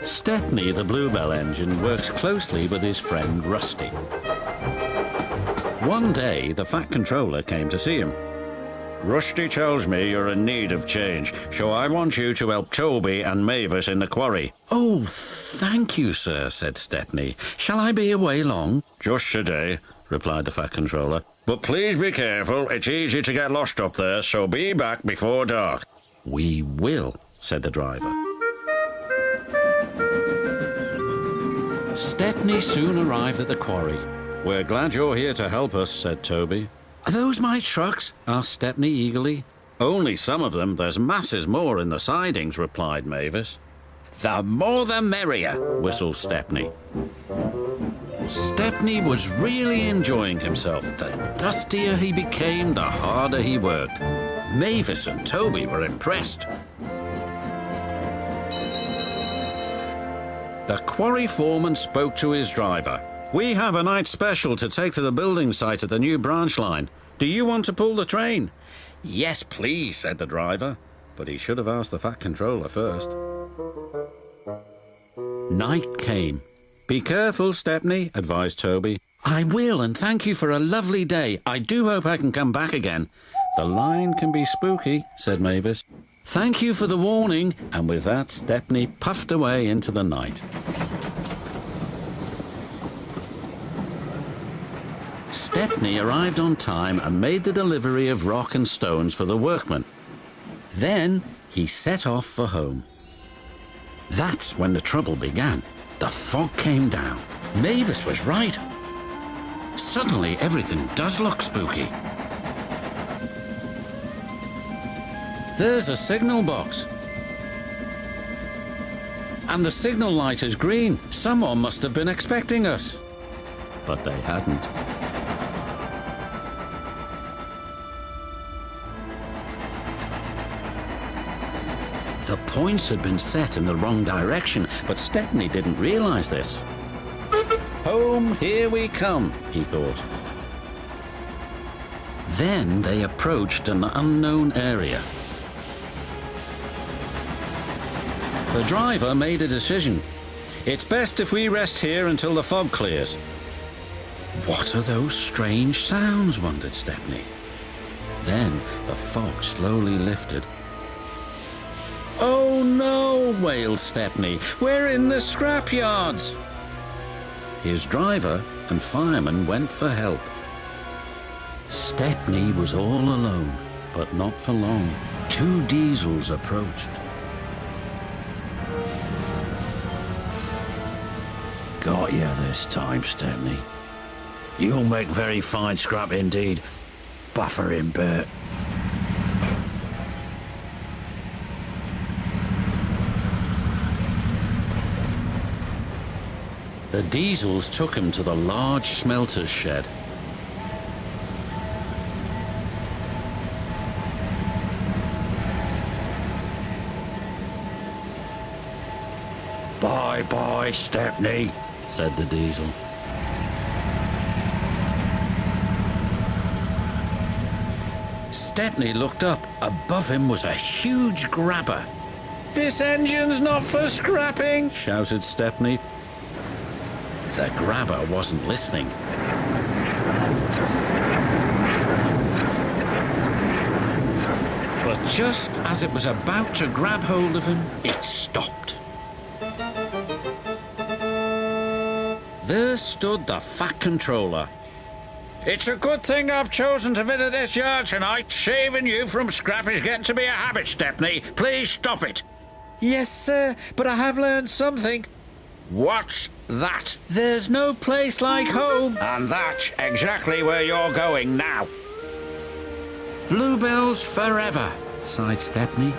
Stepney, the Bluebell engine, works closely with his friend Rusty. One day, the Fat Controller came to see him. Rusty tells me you're in need of change, so I want you to help Toby and Mavis in the quarry. Oh, thank you, sir, said Stepney. Shall I be away long? Just today, replied the Fat Controller. But please be careful, it's easy to get lost up there, so be back before dark. We will, said the driver. Stepney soon arrived at the quarry. We're glad you're here to help us, said Toby. Are those my trucks? Asked Stepney eagerly. Only some of them. There's masses more in the sidings, replied Mavis. The more the merrier, whistled Stepney. Stepney was really enjoying himself. The dustier he became, the harder he worked. Mavis and Toby were impressed. The quarry foreman spoke to his driver. We have a night special to take to the building site at the new branch line. Do you want to pull the train? Yes, please, said the driver. But he should have asked the Fat Controller first. Night came. Be careful, Stepney, advised Toby. I will, and thank you for a lovely day. I do hope I can come back again. The line can be spooky, said Mavis. Thank you for the warning. And with that, Stepney puffed away into the night. Stepney arrived on time and made the delivery of rock and stones for the workmen. Then he set off for home. That's when the trouble began. The fog came down. Mavis was right. Suddenly, everything does look spooky. There's a signal box. And the signal light is green. Someone must have been expecting us. But they hadn't. The points had been set in the wrong direction, but Stepney didn't realize this. Home, here we come, he thought. Then they approached an unknown area. The driver made a decision. It's best if we rest here until the fog clears. What are those strange sounds, wondered Stepney. Then the fog slowly lifted. Oh no, wailed Stepney. We're in the scrapyards. His driver and fireman went for help. Stepney was all alone, but not for long. 2 diesels approached. Got you this time, Stepney. You'll make very fine scrap indeed. Buffer him, Bert. The diesels took him to the large smelters shed. Bye-bye, Stepney, said the diesel. Stepney looked up. Above him was a huge grabber. This engine's not for scrapping, shouted Stepney. The grabber wasn't listening. But just as it was about to grab hold of him, it stopped. There stood the Fat Controller. It's a good thing I've chosen to visit this yard tonight. Saving you from scrap is getting to be a habit, Stepney. Please stop it. Yes, sir, but I have learned something. What's that? There's no place like home. And that's exactly where you're going now. Bluebells forever, sighed Stepney.